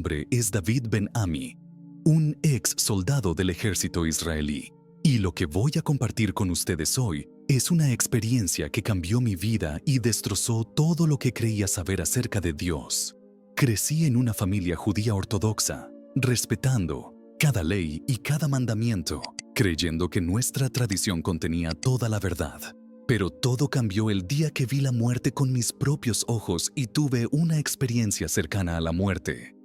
nombre es David Ben-Ami, un ex soldado del ejército israelí. Y lo que voy a compartir con ustedes hoy es una experiencia que cambió mi vida y destrozó todo lo que creía saber acerca de Dios. Crecí en una familia judía ortodoxa, respetando cada ley y cada mandamiento, creyendo que nuestra tradición contenía toda la verdad. Pero todo cambió el día que vi la muerte con mis propios ojos y tuve una experiencia cercana a la muerte.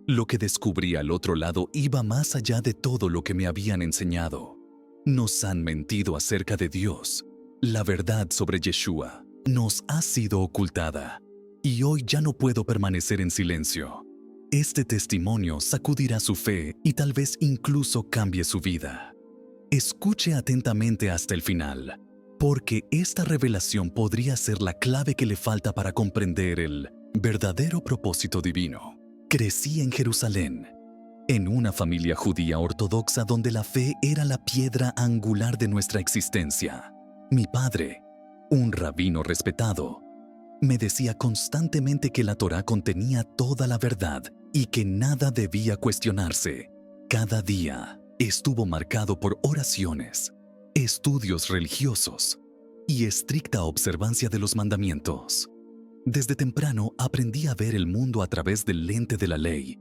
Lo que descubrí al otro lado iba más allá de todo lo que me habían enseñado. Nos han mentido acerca de Dios. La verdad sobre Yeshua nos ha sido ocultada. Y hoy ya no puedo permanecer en silencio. Este testimonio sacudirá su fe y tal vez incluso cambie su vida. Escuche atentamente hasta el final, porque esta revelación podría ser la clave que le falta para comprender el verdadero propósito divino. Crecí en Jerusalén, en una familia judía ortodoxa donde la fe era la piedra angular de nuestra existencia. Mi padre, un rabino respetado, me decía constantemente que la Torá contenía toda la verdad y que nada debía cuestionarse. Cada día estuvo marcado por oraciones, estudios religiosos y estricta observancia de los mandamientos. Desde temprano aprendí a ver el mundo a través del lente de la ley,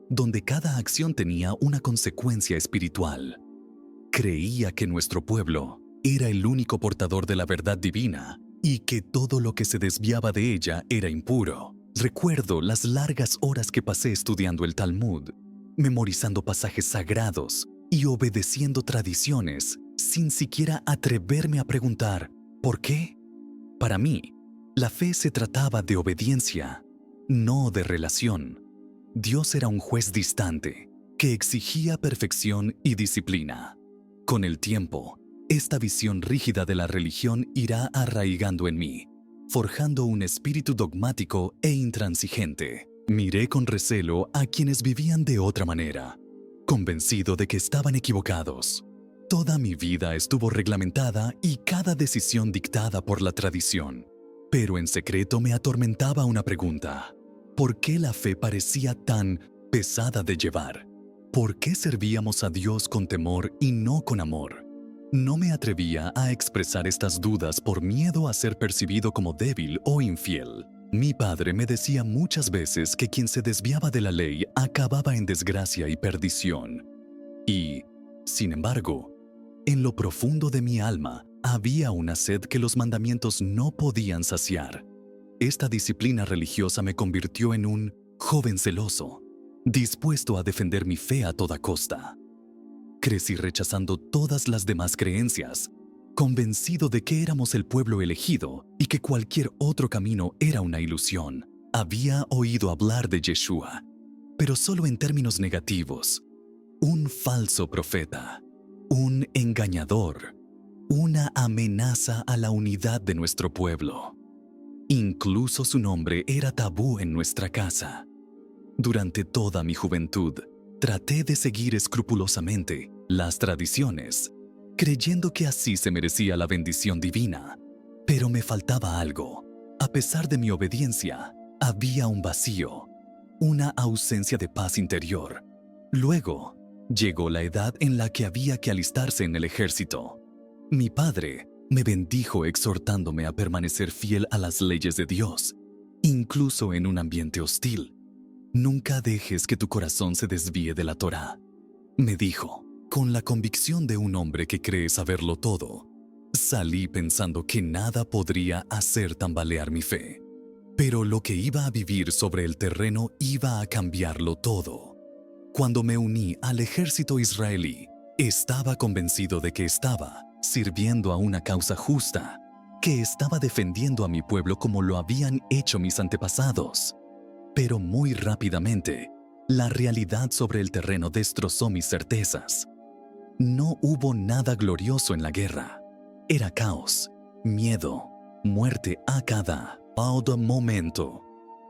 donde cada acción tenía una consecuencia espiritual. Creía que nuestro pueblo era el único portador de la verdad divina y que todo lo que se desviaba de ella era impuro. Recuerdo las largas horas que pasé estudiando el Talmud, memorizando pasajes sagrados y obedeciendo tradiciones sin siquiera atreverme a preguntar ¿por qué? Para mí, la fe se trataba de obediencia, no de relación. Dios era un juez distante que exigía perfección y disciplina. Con el tiempo, esta visión rígida de la religión irá arraigando en mí, forjando un espíritu dogmático e intransigente. Miré con recelo a quienes vivían de otra manera, convencido de que estaban equivocados. Toda mi vida estuvo reglamentada y cada decisión dictada por la tradición. Pero en secreto me atormentaba una pregunta. ¿Por qué la fe parecía tan pesada de llevar? ¿Por qué servíamos a Dios con temor y no con amor? No me atrevía a expresar estas dudas por miedo a ser percibido como débil o infiel. Mi padre me decía muchas veces que quien se desviaba de la ley acababa en desgracia y perdición. Y, sin embargo, en lo profundo de mi alma había una sed que los mandamientos no podían saciar. Esta disciplina religiosa me convirtió en un joven celoso, dispuesto a defender mi fe a toda costa. Crecí rechazando todas las demás creencias, convencido de que éramos el pueblo elegido y que cualquier otro camino era una ilusión. Había oído hablar de Yeshua, pero solo en términos negativos. Un falso profeta, un engañador, una amenaza a la unidad de nuestro pueblo. Incluso su nombre era tabú en nuestra casa. Durante toda mi juventud, traté de seguir escrupulosamente las tradiciones, creyendo que así se merecía la bendición divina. Pero me faltaba algo. A pesar de mi obediencia, había un vacío, una ausencia de paz interior. Luego, llegó la edad en la que había que alistarse en el ejército. Mi padre me bendijo exhortándome a permanecer fiel a las leyes de Dios, incluso en un ambiente hostil. Nunca dejes que tu corazón se desvíe de la Torá, me dijo, con la convicción de un hombre que cree saberlo todo. Salí pensando que nada podría hacer tambalear mi fe. Pero lo que iba a vivir sobre el terreno iba a cambiarlo todo. Cuando me uní al ejército israelí, estaba convencido de que estaba sirviendo a una causa justa, que estaba defendiendo a mi pueblo como lo habían hecho mis antepasados. Pero muy rápidamente, la realidad sobre el terreno destrozó mis certezas. No hubo nada glorioso en la guerra. Era caos, miedo, muerte a cada momento.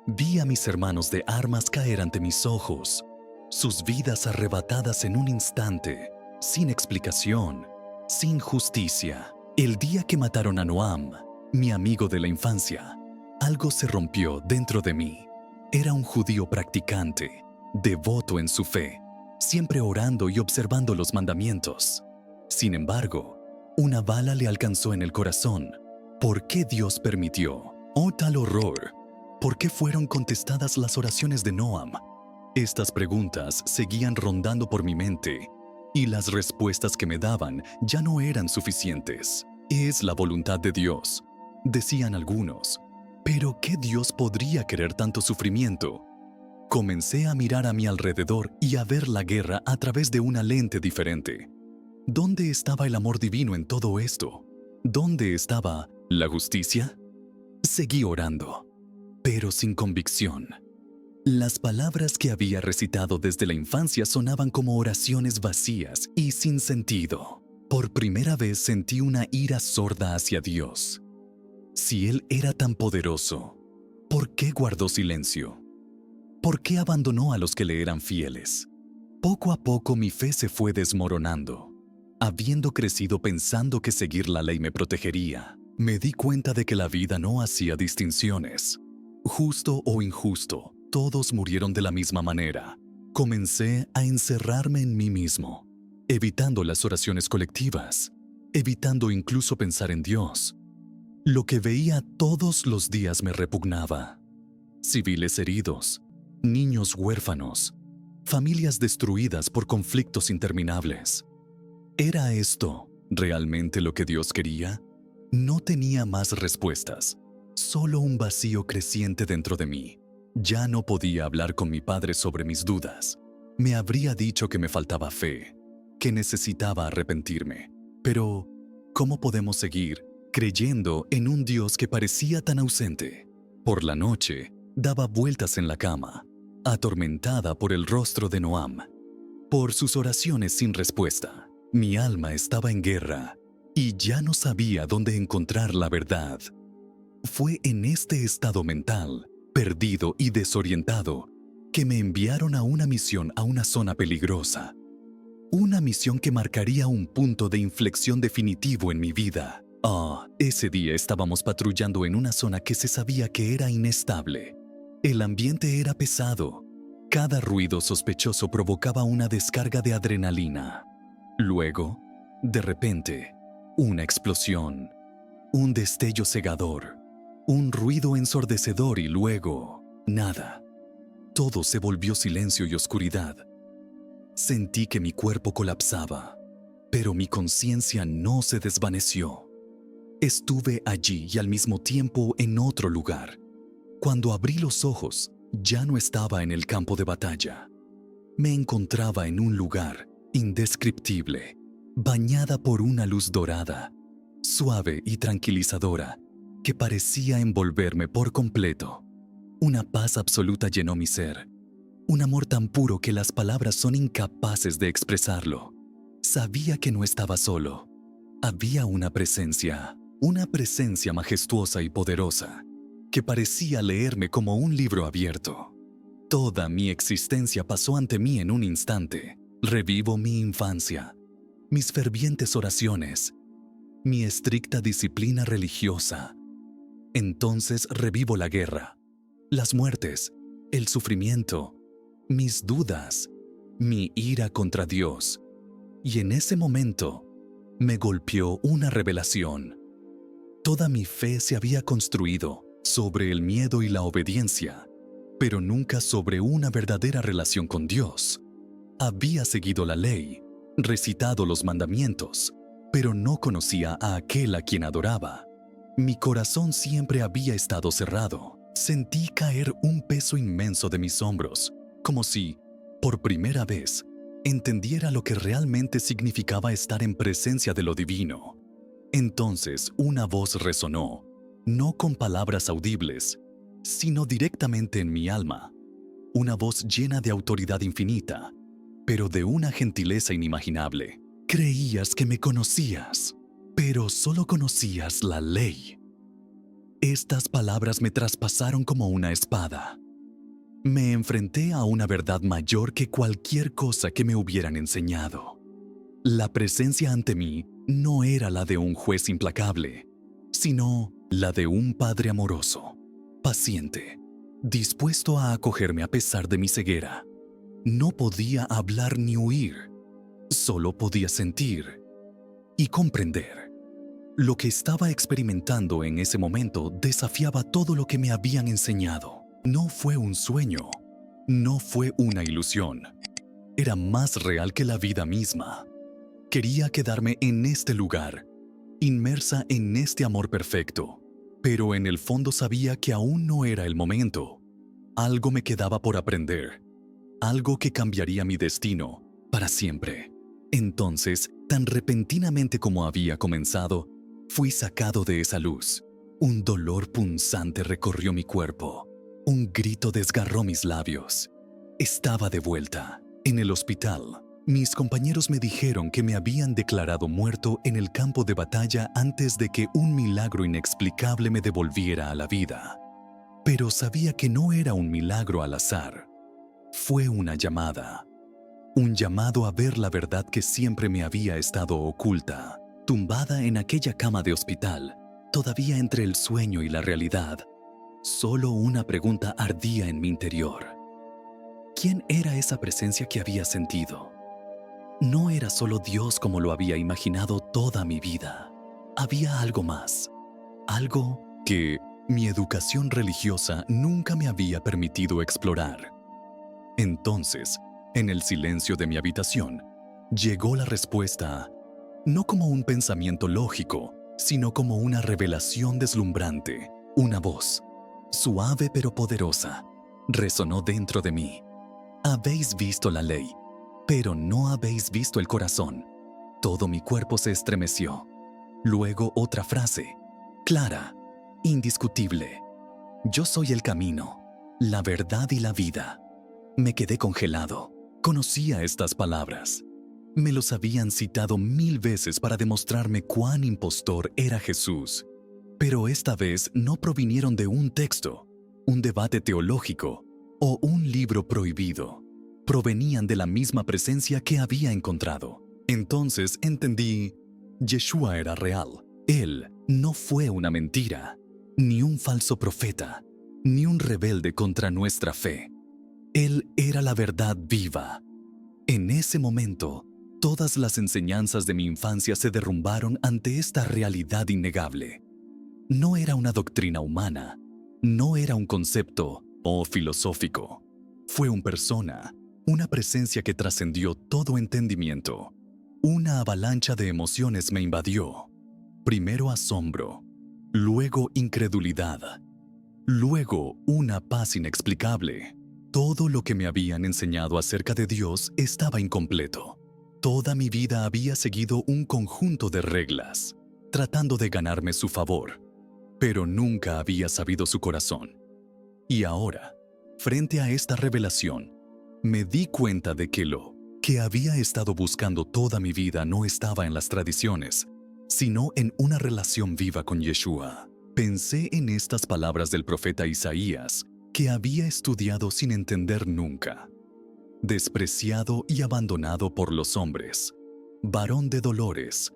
Vi a mis hermanos de armas caer ante mis ojos, sus vidas arrebatadas en un instante, sin explicación, sin justicia. El día que mataron a Noam, mi amigo de la infancia, algo se rompió dentro de mí. Era un judío practicante, devoto en su fe, siempre orando y observando los mandamientos. Sin embargo, una bala le alcanzó en el corazón. ¿Por qué Dios permitió? ¡Oh, tal horror! ¿Por qué fueron contestadas las oraciones de Noam? Estas preguntas seguían rondando por mi mente, y las respuestas que me daban ya no eran suficientes. Es la voluntad de Dios, decían algunos. ¿Pero qué Dios podría querer tanto sufrimiento? Comencé a mirar a mi alrededor y a ver la guerra a través de una lente diferente. ¿Dónde estaba el amor divino en todo esto? ¿Dónde estaba la justicia? Seguí orando, pero sin convicción. Las palabras que había recitado desde la infancia sonaban como oraciones vacías y sin sentido. Por primera vez sentí una ira sorda hacia Dios. Si Él era tan poderoso, ¿por qué guardó silencio? ¿Por qué abandonó a los que le eran fieles? Poco a poco mi fe se fue desmoronando. Habiendo crecido pensando que seguir la ley me protegería, me di cuenta de que la vida no hacía distinciones. Justo o injusto, todos murieron de la misma manera. Comencé a encerrarme en mí mismo, evitando las oraciones colectivas, evitando incluso pensar en Dios. Lo que veía todos los días me repugnaba. Civiles heridos, niños huérfanos, familias destruidas por conflictos interminables. ¿Era esto realmente lo que Dios quería? No tenía más respuestas, solo un vacío creciente dentro de mí. Ya no podía hablar con mi padre sobre mis dudas. Me habría dicho que me faltaba fe, que necesitaba arrepentirme. Pero, ¿cómo podemos seguir creyendo en un Dios que parecía tan ausente? Por la noche, daba vueltas en la cama, atormentada por el rostro de Noam, por sus oraciones sin respuesta. Mi alma estaba en guerra y ya no sabía dónde encontrar la verdad. Fue en este estado mental, perdido y desorientado, que me enviaron a una misión a una zona peligrosa. Una misión que marcaría un punto de inflexión definitivo en mi vida. Ese día estábamos patrullando en una zona que se sabía que era inestable. El ambiente era pesado. Cada ruido sospechoso provocaba una descarga de adrenalina. Luego, de repente, una explosión, un destello cegador, un ruido ensordecedor y luego, nada. Todo se volvió silencio y oscuridad. Sentí que mi cuerpo colapsaba, pero mi conciencia no se desvaneció. Estuve allí y al mismo tiempo en otro lugar. Cuando abrí los ojos, ya no estaba en el campo de batalla. Me encontraba en un lugar indescriptible, bañada por una luz dorada, suave y tranquilizadora, que parecía envolverme por completo. Una paz absoluta llenó mi ser, un amor tan puro que las palabras son incapaces de expresarlo. Sabía que no estaba solo. Había una presencia majestuosa y poderosa, que parecía leerme como un libro abierto. Toda mi existencia pasó ante mí en un instante. Revivo mi infancia, mis fervientes oraciones, mi estricta disciplina religiosa. Entonces revivo la guerra, las muertes, el sufrimiento, mis dudas, mi ira contra Dios. Y en ese momento me golpeó una revelación. Toda mi fe se había construido sobre el miedo y la obediencia, pero nunca sobre una verdadera relación con Dios. Había seguido la ley, recitado los mandamientos, pero no conocía a aquel a quien adoraba. Mi corazón siempre había estado cerrado. Sentí caer un peso inmenso de mis hombros, como si, por primera vez, entendiera lo que realmente significaba estar en presencia de lo divino. Entonces una voz resonó, no con palabras audibles, sino directamente en mi alma. Una voz llena de autoridad infinita, pero de una gentileza inimaginable. Creías que me conocías, pero solo conocías la ley. Estas palabras me traspasaron como una espada. Me enfrenté a una verdad mayor que cualquier cosa que me hubieran enseñado. La presencia ante mí no era la de un juez implacable, sino la de un padre amoroso, paciente, dispuesto a acogerme a pesar de mi ceguera. No podía hablar ni huir, solo podía sentir y comprender. Lo que estaba experimentando en ese momento desafiaba todo lo que me habían enseñado. No fue un sueño, no fue una ilusión. Era más real que la vida misma. Quería quedarme en este lugar, inmersa en este amor perfecto, pero en el fondo sabía que aún no era el momento. Algo me quedaba por aprender, algo que cambiaría mi destino para siempre. Entonces, tan repentinamente como había comenzado, fui sacado de esa luz. Un dolor punzante recorrió mi cuerpo. Un grito desgarró mis labios. Estaba de vuelta. En el hospital, mis compañeros me dijeron que me habían declarado muerto en el campo de batalla antes de que un milagro inexplicable me devolviera a la vida. Pero sabía que no era un milagro al azar. Fue una llamada. Un llamado a ver la verdad que siempre me había estado oculta. Tumbada en aquella cama de hospital, todavía entre el sueño y la realidad, solo una pregunta ardía en mi interior. ¿Quién era esa presencia que había sentido? No era solo Dios como lo había imaginado toda mi vida. Había algo más. Algo que mi educación religiosa nunca me había permitido explorar. Entonces, en el silencio de mi habitación, llegó la respuesta, no como un pensamiento lógico, sino como una revelación deslumbrante. Una voz, suave pero poderosa, resonó dentro de mí. Habéis visto la ley, pero no habéis visto el corazón. Todo mi cuerpo se estremeció. Luego otra frase, clara, indiscutible. Yo soy el camino, la verdad y la vida. Me quedé congelado. Conocía estas palabras. Me los habían citado 1000 veces para demostrarme cuán impostor era Jesús. Pero esta vez no provinieron de un texto, un debate teológico o un libro prohibido. Provenían de la misma presencia que había encontrado. Entonces entendí, Yeshua era real. Él no fue una mentira, ni un falso profeta, ni un rebelde contra nuestra fe. Él era la verdad viva. En ese momento, todas las enseñanzas de mi infancia se derrumbaron ante esta realidad innegable. No era una doctrina humana, no era un concepto o filosófico. Fue una persona, una presencia que trascendió todo entendimiento. Una avalancha de emociones me invadió. Primero asombro, luego incredulidad, luego una paz inexplicable. Todo lo que me habían enseñado acerca de Dios estaba incompleto. Toda mi vida había seguido un conjunto de reglas, tratando de ganarme su favor, pero nunca había sabido su corazón. Y ahora, frente a esta revelación, me di cuenta de que lo que había estado buscando toda mi vida no estaba en las tradiciones, sino en una relación viva con Yeshua. Pensé en estas palabras del profeta Isaías, que había estudiado sin entender nunca. Despreciado y abandonado por los hombres, varón de dolores,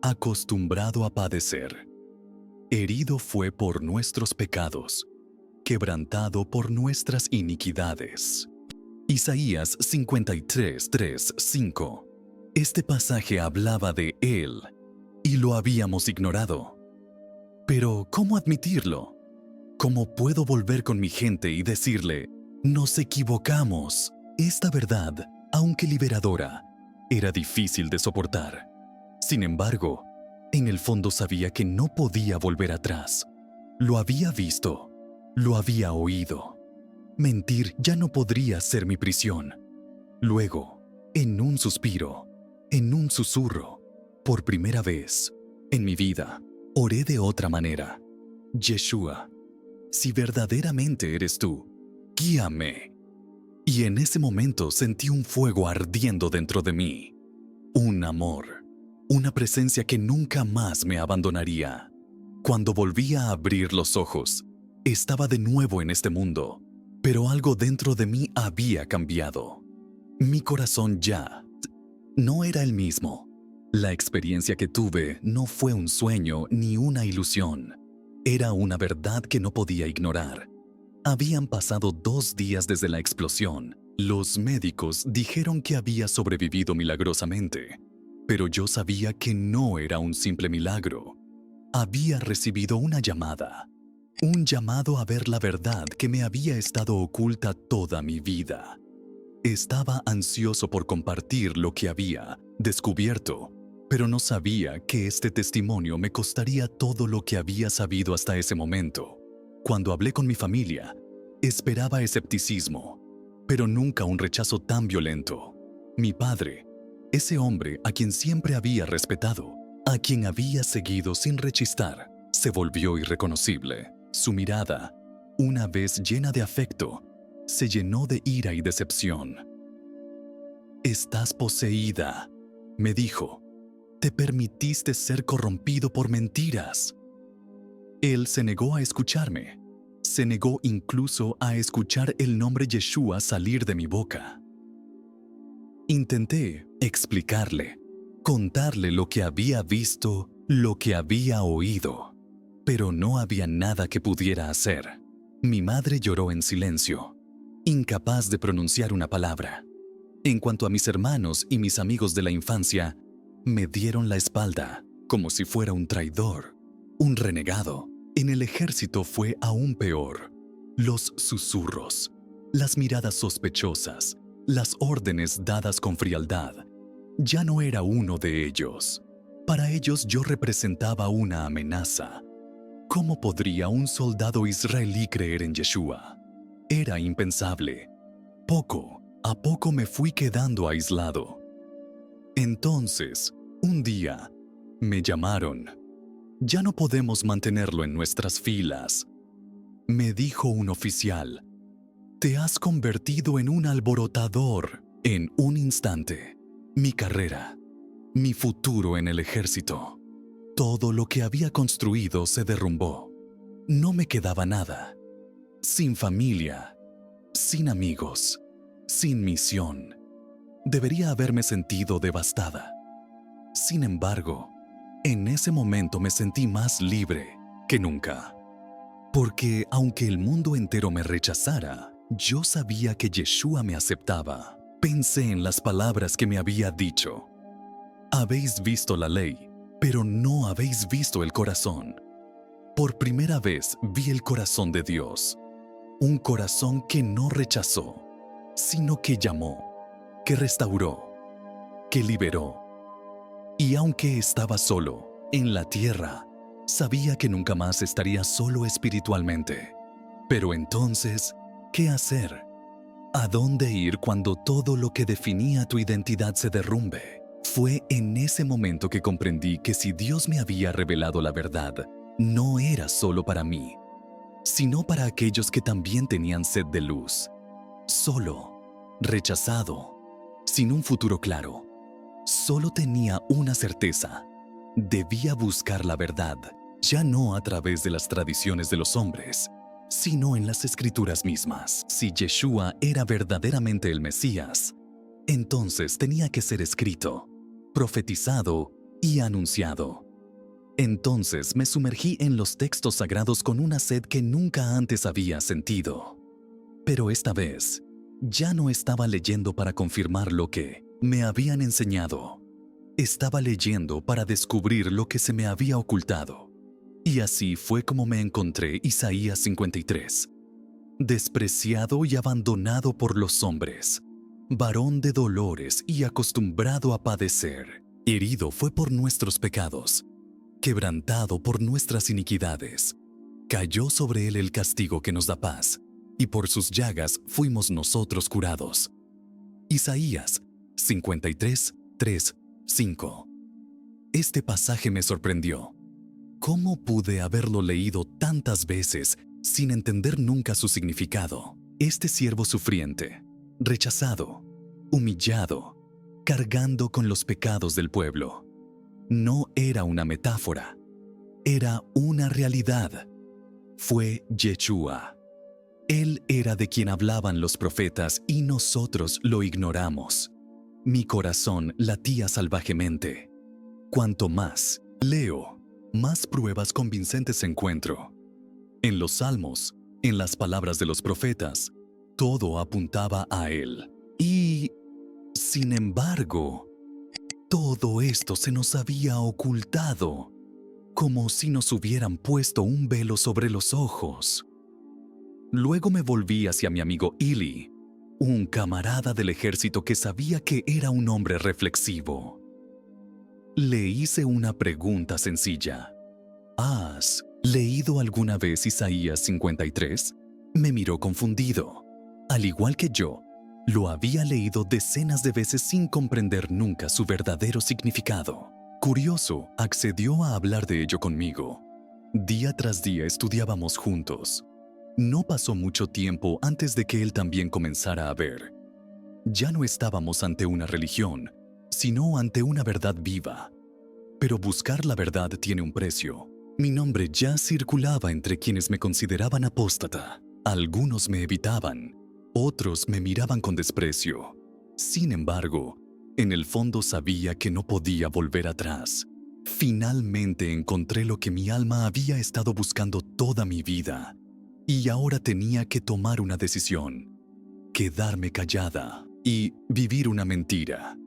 acostumbrado a padecer. Herido fue por nuestros pecados, quebrantado por nuestras iniquidades. Isaías 53, 3, 5. Este pasaje hablaba de Él, y lo habíamos ignorado. Pero, ¿cómo admitirlo? ¿Cómo puedo volver con mi gente y decirle, nos equivocamos? Esta verdad, aunque liberadora, era difícil de soportar. Sin embargo, en el fondo sabía que no podía volver atrás. Lo había visto, lo había oído. Mentir ya no podría ser mi prisión. Luego, en un suspiro, en un susurro, por primera vez en mi vida, oré de otra manera. Yeshua, si verdaderamente eres tú, guíame. Y en ese momento sentí un fuego ardiendo dentro de mí. Un amor, una presencia que nunca más me abandonaría. Cuando volví a abrir los ojos, estaba de nuevo en este mundo, pero algo dentro de mí había cambiado. Mi corazón ya no era el mismo. La experiencia que tuve no fue un sueño ni una ilusión. Era una verdad que no podía ignorar. Habían pasado 2 días desde la explosión, Los médicos dijeron que había sobrevivido milagrosamente, pero yo sabía que no era un simple milagro. Había recibido una llamada, un llamado a ver la verdad que me había estado oculta toda mi vida. Estaba ansioso por compartir lo que había descubierto, pero no sabía que este testimonio me costaría todo lo que había sabido hasta ese momento. Cuando hablé con mi familia, esperaba escepticismo, pero nunca un rechazo tan violento. Mi padre, ese hombre a quien siempre había respetado, a quien había seguido sin rechistar, se volvió irreconocible. Su mirada, una vez llena de afecto, se llenó de ira y decepción. «Estás poseída», me dijo. «Te permitiste ser corrompido por mentiras». Él se negó a escucharme. Se negó incluso a escuchar el nombre Yeshua salir de mi boca. Intenté explicarle, contarle lo que había visto, lo que había oído, pero no había nada que pudiera hacer. Mi madre lloró en silencio, incapaz de pronunciar una palabra. En cuanto a mis hermanos y mis amigos de la infancia, me dieron la espalda, como si fuera un traidor, un renegado. En el ejército fue aún peor. Los susurros, las miradas sospechosas, las órdenes dadas con frialdad. Ya no era uno de ellos. Para ellos yo representaba una amenaza. ¿Cómo podría un soldado israelí creer en Yeshua? Era impensable. Poco a poco me fui quedando aislado. Entonces, un día, me llamaron. «Ya no podemos mantenerlo en nuestras filas», me dijo un oficial. «Te has convertido en un alborotador». En un instante, mi carrera, mi futuro en el ejército, todo lo que había construido se derrumbó. No me quedaba nada. Sin familia, sin amigos, sin misión. Debería haberme sentido devastada. Sin embargo, en ese momento me sentí más libre que nunca. Porque aunque el mundo entero me rechazara, yo sabía que Yeshua me aceptaba. Pensé en las palabras que me había dicho. «Habéis visto la ley, pero no habéis visto el corazón». Por primera vez vi el corazón de Dios. Un corazón que no rechazó, sino que llamó, que restauró, que liberó. Y aunque estaba solo en la tierra, sabía que nunca más estaría solo espiritualmente. Pero entonces, ¿qué hacer? ¿A dónde ir cuando todo lo que definía tu identidad se derrumbe? Fue en ese momento que comprendí que si Dios me había revelado la verdad, no era solo para mí, sino para aquellos que también tenían sed de luz. Solo, rechazado, sin un futuro claro. Solo tenía una certeza: debía buscar la verdad, ya no a través de las tradiciones de los hombres, sino en las escrituras mismas. Si Yeshua era verdaderamente el Mesías, entonces tenía que ser escrito, profetizado y anunciado. Entonces me sumergí en los textos sagrados con una sed que nunca antes había sentido. Pero esta vez, ya no estaba leyendo para confirmar lo que me habían enseñado. Estaba leyendo para descubrir lo que se me había ocultado. Y así fue como me encontré Isaías 53. «Despreciado y abandonado por los hombres, varón de dolores y acostumbrado a padecer, herido fue por nuestros pecados, quebrantado por nuestras iniquidades. Cayó sobre él el castigo que nos da paz, y por sus llagas fuimos nosotros curados». Isaías 53, 3, 5. Este pasaje me sorprendió. ¿Cómo pude haberlo leído tantas veces sin entender nunca su significado? Este siervo sufriente, rechazado, humillado, cargando con los pecados del pueblo, no era una metáfora, era una realidad. Fue Yeshua. Él era de quien hablaban los profetas y nosotros lo ignoramos. Mi corazón latía salvajemente. Cuanto más leo, más pruebas convincentes encuentro. En los salmos, en las palabras de los profetas, Todo apuntaba a él. Y, sin embargo, todo esto se nos había ocultado, como si nos hubieran puesto un velo sobre los ojos. Luego me volví hacia mi amigo Eli, un camarada del ejército que sabía que era un hombre reflexivo. Le hice una pregunta sencilla. ¿Has leído alguna vez Isaías 53? Me miró confundido. Al igual que yo, lo había leído decenas de veces sin comprender nunca su verdadero significado. Curioso, accedió a hablar de ello conmigo. Día tras día estudiábamos juntos. No pasó mucho tiempo antes de que él también comenzara a ver. Ya no estábamos ante una religión, sino ante una verdad viva. Pero buscar la verdad tiene un precio. Mi nombre ya circulaba entre quienes me consideraban apóstata. Algunos me evitaban, otros me miraban con desprecio. Sin embargo, en el fondo sabía que no podía volver atrás. Finalmente encontré lo que mi alma había estado buscando toda mi vida. Y ahora tenía que tomar una decisión. Quedarme callada y vivir una mentira.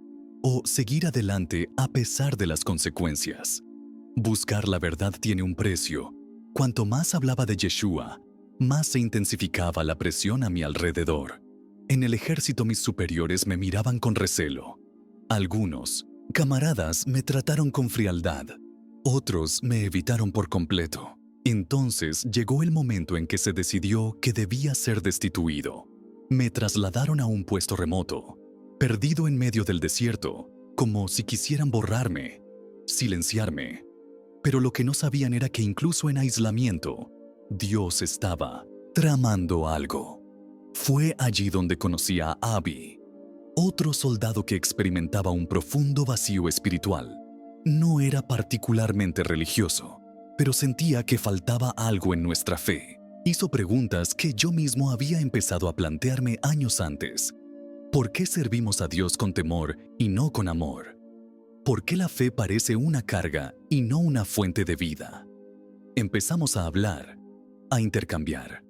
O seguir adelante a pesar de las consecuencias. Buscar la verdad tiene un precio. Cuanto más hablaba de Yeshua, más se intensificaba la presión a mi alrededor. En el ejército mis superiores me miraban con recelo. Algunos, camaradas, me trataron con frialdad. Otros me evitaron por completo. Entonces llegó el momento en que se decidió que debía ser destituido. Me trasladaron a un puesto remoto, perdido en medio del desierto, como si quisieran borrarme, silenciarme. Pero lo que no sabían era que incluso en aislamiento, Dios estaba tramando algo. Fue allí donde conocí a Abi, otro soldado que experimentaba un profundo vacío espiritual. No era particularmente religioso, pero sentía que faltaba algo en nuestra fe. Hizo preguntas que yo mismo había empezado a plantearme años antes. ¿Por qué servimos a Dios con temor y no con amor? ¿Por qué la fe parece una carga y no una fuente de vida? Empezamos a hablar, a intercambiar.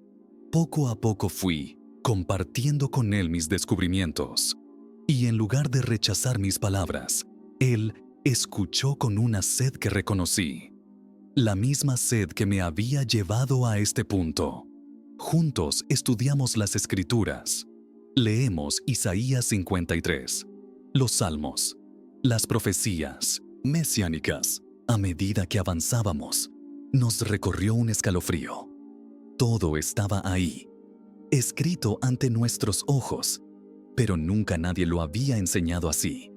Poco a poco fui compartiendo con él mis descubrimientos. Y en lugar de rechazar mis palabras, él escuchó con una sed que reconocí. La misma sed que me había llevado a este punto. Juntos estudiamos las Escrituras. Leemos Isaías 53, los Salmos, las profecías mesiánicas. A medida que avanzábamos, nos recorrió un escalofrío. Todo estaba ahí, escrito ante nuestros ojos, pero nunca nadie lo había enseñado así.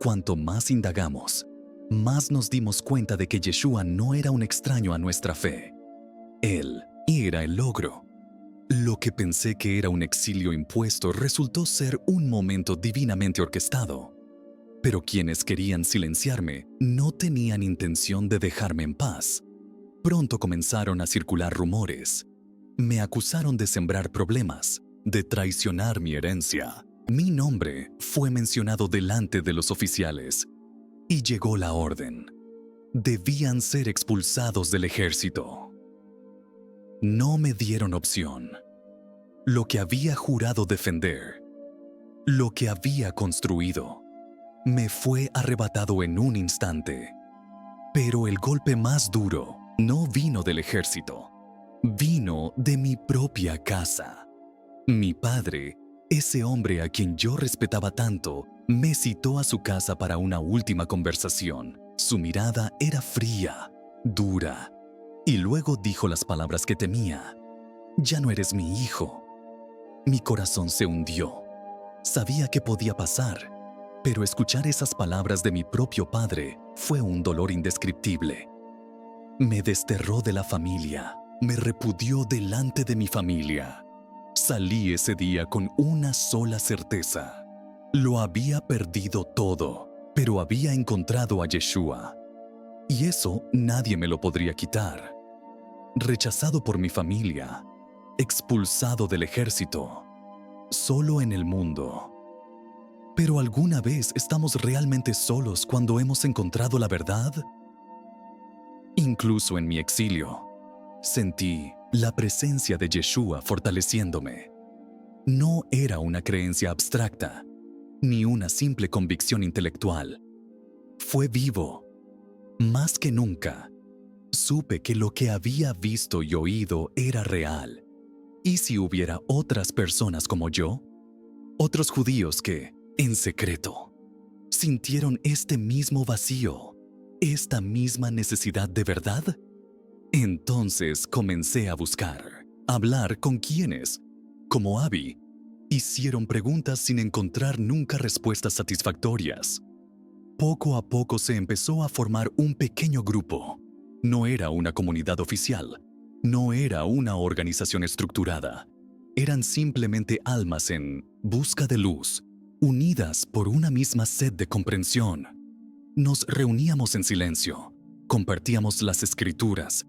Cuanto más indagamos, más nos dimos cuenta de que Yeshua no era un extraño a nuestra fe. Él era el logro. Lo que pensé que era un exilio impuesto resultó ser un momento divinamente orquestado. Pero quienes querían silenciarme no tenían intención de dejarme en paz. Pronto comenzaron a circular rumores. Me acusaron de sembrar problemas, de traicionar mi herencia. Mi nombre fue mencionado delante de los oficiales. Y llegó la orden. Debían ser expulsados del ejército. No me dieron opción. Lo que había jurado defender, lo que había construido, me fue arrebatado en un instante. Pero el golpe más duro no vino del ejército, vino de mi propia casa. Mi padre, ese hombre a quien yo respetaba tanto, me citó a su casa para una última conversación. Su mirada era fría, dura, y luego dijo las palabras que temía. Ya no eres mi hijo. Mi corazón se hundió. Sabía que podía pasar, pero escuchar esas palabras de mi propio padre fue un dolor indescriptible. Me desterró de la familia, me repudió delante de mi familia. Salí ese día con una sola certeza. Lo había perdido todo, pero había encontrado a Yeshua. Y eso nadie me lo podría quitar. Rechazado por mi familia, expulsado del ejército, solo en el mundo. ¿Pero alguna vez estamos realmente solos cuando hemos encontrado la verdad? Incluso en mi exilio, sentí la presencia de Yeshua fortaleciéndome. No era una creencia abstracta, ni una simple convicción intelectual. Fue vivo. Más que nunca, supe que lo que había visto y oído era real. ¿Y si hubiera otras personas como yo? Otros judíos que, en secreto, sintieron este mismo vacío, esta misma necesidad de verdad. Entonces comencé a buscar, hablar con quienes, como Abby, hicieron preguntas sin encontrar nunca respuestas satisfactorias. Poco a poco se empezó a formar un pequeño grupo. No era una comunidad oficial, no era una organización estructurada. Eran simplemente almas en busca de luz, unidas por una misma sed de comprensión. Nos reuníamos en silencio, compartíamos las escrituras,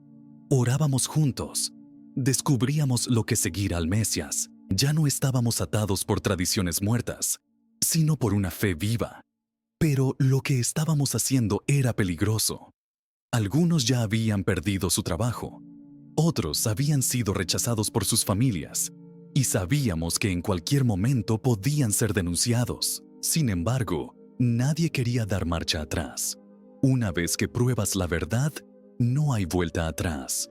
orábamos juntos, descubríamos lo que seguir al Mesías. Ya no estábamos atados por tradiciones muertas, sino por una fe viva. Pero lo que estábamos haciendo era peligroso. Algunos ya habían perdido su trabajo, otros habían sido rechazados por sus familias, y sabíamos que en cualquier momento podían ser denunciados. Sin embargo, nadie quería dar marcha atrás. Una vez que pruebas la verdad, no hay vuelta atrás.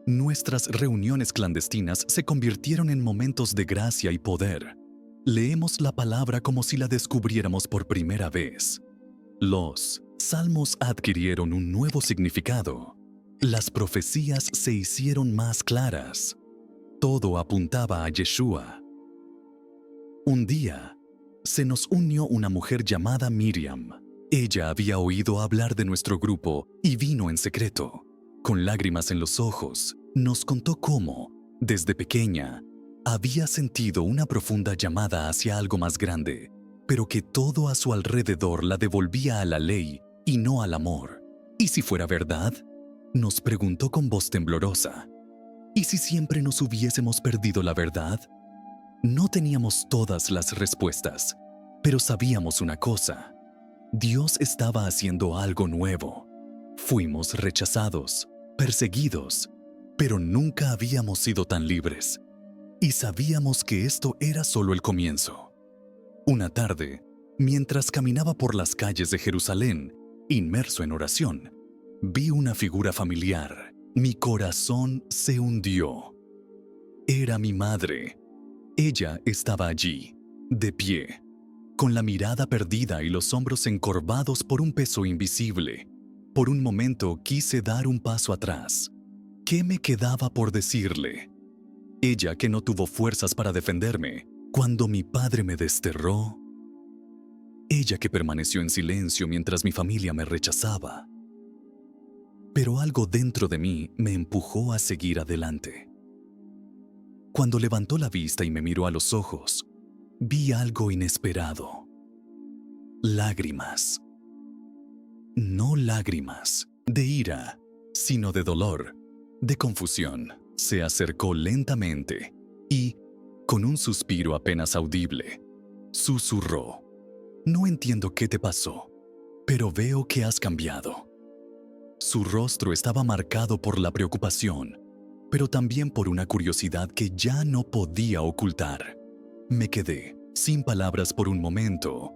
Nuestras reuniones clandestinas se convirtieron en momentos de gracia y poder. Leemos la palabra como si la descubriéramos por primera vez. Los salmos adquirieron un nuevo significado. Las profecías se hicieron más claras. Todo apuntaba a Yeshua. Un día, se nos unió una mujer llamada Miriam. Ella había oído hablar de nuestro grupo y vino en secreto. Con lágrimas en los ojos, nos contó cómo, desde pequeña, había sentido una profunda llamada hacia algo más grande, pero que todo a su alrededor la devolvía a la ley y no al amor. ¿Y si fuera verdad? Nos preguntó con voz temblorosa. ¿Y si siempre nos hubiésemos perdido la verdad? No teníamos todas las respuestas, pero sabíamos una cosa. Dios estaba haciendo algo nuevo. Fuimos rechazados, perseguidos, pero nunca habíamos sido tan libres. Y sabíamos que esto era solo el comienzo. Una tarde, mientras caminaba por las calles de Jerusalén, inmerso en oración, vi una figura familiar. Mi corazón se hundió. Era mi madre. Ella estaba allí, de pie, con la mirada perdida y los hombros encorvados por un peso invisible. Por un momento quise dar un paso atrás. ¿Qué me quedaba por decirle? Ella que no tuvo fuerzas para defenderme cuando mi padre me desterró. Ella que permaneció en silencio mientras mi familia me rechazaba. Pero algo dentro de mí me empujó a seguir adelante. Cuando levantó la vista y me miró a los ojos, vi algo inesperado. Lágrimas. No lágrimas de ira, sino de dolor, de confusión. Se acercó lentamente y, con un suspiro apenas audible, susurró: «No entiendo qué te pasó, pero veo que has cambiado». Su rostro estaba marcado por la preocupación, pero también por una curiosidad que ya no podía ocultar. Me quedé sin palabras por un momento.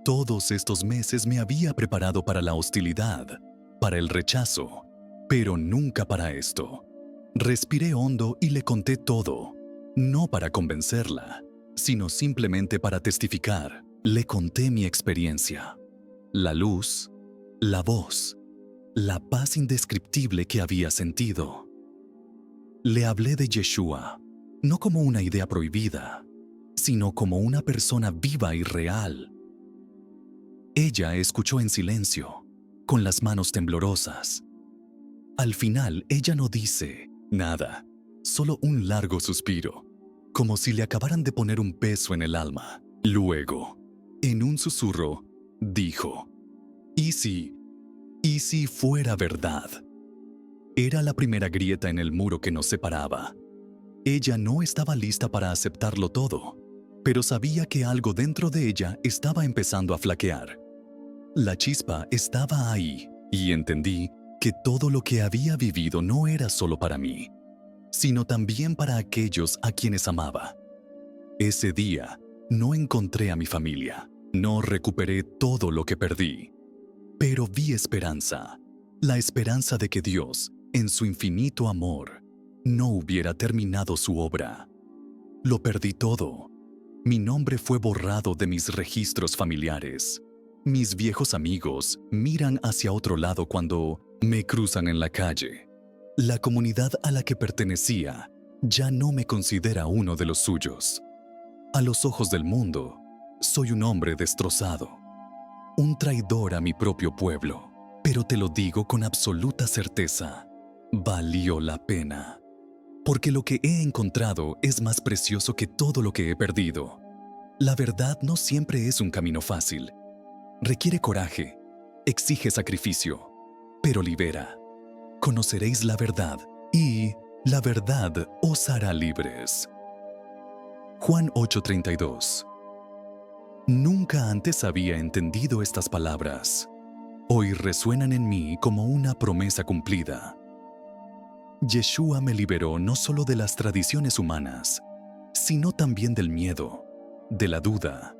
Todos estos meses me había preparado para la hostilidad, para el rechazo, pero nunca para esto. Respiré hondo y le conté todo, no para convencerla, sino simplemente para testificar. Le conté mi experiencia, la luz, la voz, la paz indescriptible que había sentido. Le hablé de Yeshua, no como una idea prohibida, sino como una persona viva y real. Ella escuchó en silencio, con las manos temblorosas. Al final, ella no dice nada, solo un largo suspiro, como si le acabaran de poner un peso en el alma. Luego, en un susurro, dijo: ¿Y si fuera verdad? Era la primera grieta en el muro que nos separaba. Ella no estaba lista para aceptarlo todo, pero sabía que algo dentro de ella estaba empezando a flaquear. La chispa estaba ahí, y entendí que todo lo que había vivido no era solo para mí, sino también para aquellos a quienes amaba. Ese día, no encontré a mi familia, no recuperé todo lo que perdí, pero vi esperanza, la esperanza de que Dios, en su infinito amor, no hubiera terminado su obra. Lo perdí todo. Mi nombre fue borrado de mis registros familiares. Mis viejos amigos miran hacia otro lado cuando me cruzan en la calle. La comunidad a la que pertenecía ya no me considera uno de los suyos. A los ojos del mundo, soy un hombre destrozado, un traidor a mi propio pueblo. Pero te lo digo con absoluta certeza, valió la pena. Porque lo que he encontrado es más precioso que todo lo que he perdido. La verdad no siempre es un camino fácil. Requiere coraje, exige sacrificio, pero libera. Conoceréis la verdad y la verdad os hará libres. Juan 8:32. Nunca antes había entendido estas palabras. Hoy resuenan en mí como una promesa cumplida. Yeshua me liberó no solo de las tradiciones humanas, sino también del miedo, de la duda,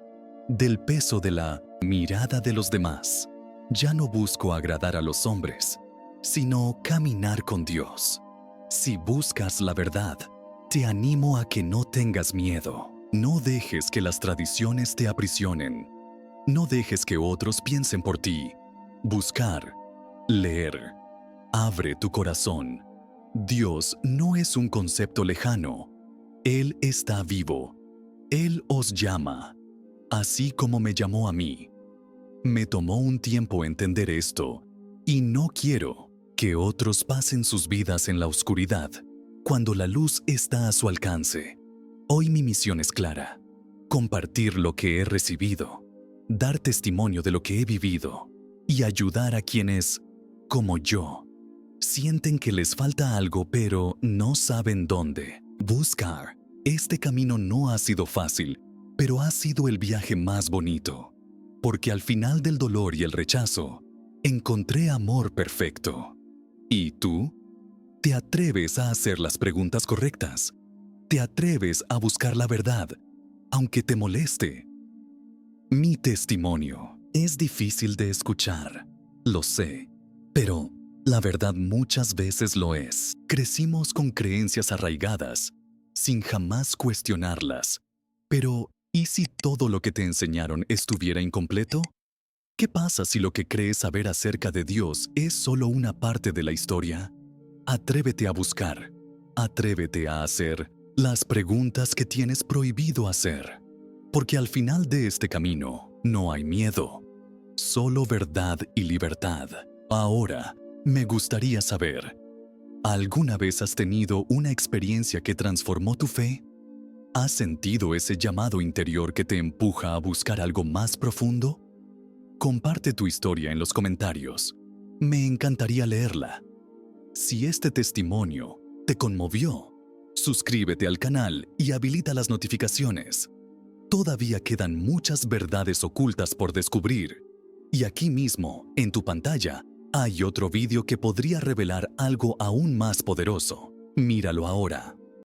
del peso de la mirada de los demás. Ya no busco agradar a los hombres, sino caminar con Dios. Si buscas la verdad, te animo a que no tengas miedo. No dejes que las tradiciones te aprisionen. No dejes que otros piensen por ti. Buscar, leer, abre tu corazón. Dios no es un concepto lejano. Él está vivo. Él os llama, así como me llamó a mí. Me tomó un tiempo entender esto, y no quiero que otros pasen sus vidas en la oscuridad, cuando la luz está a su alcance. Hoy mi misión es clara: compartir lo que he recibido, dar testimonio de lo que he vivido, y ayudar a quienes, como yo, sienten que les falta algo pero no saben dónde. Buscar. Este camino no ha sido fácil, pero ha sido el viaje más bonito, porque al final del dolor y el rechazo, encontré amor perfecto. ¿Y tú? ¿Te atreves a hacer las preguntas correctas? ¿Te atreves a buscar la verdad, aunque te moleste? Mi testimonio es difícil de escuchar, lo sé, pero la verdad muchas veces lo es. Crecimos con creencias arraigadas, sin jamás cuestionarlas. Pero, ¿y si todo lo que te enseñaron estuviera incompleto? ¿Qué pasa si lo que crees saber acerca de Dios es solo una parte de la historia? Atrévete a buscar. Atrévete a hacer las preguntas que tienes prohibido hacer. Porque al final de este camino no hay miedo, solo verdad y libertad. Ahora, me gustaría saber, ¿alguna vez has tenido una experiencia que transformó tu fe? ¿Has sentido ese llamado interior que te empuja a buscar algo más profundo? Comparte tu historia en los comentarios. Me encantaría leerla. Si este testimonio te conmovió, suscríbete al canal y habilita las notificaciones. Todavía quedan muchas verdades ocultas por descubrir. Y aquí mismo, en tu pantalla, hay otro vídeo que podría revelar algo aún más poderoso. Míralo ahora.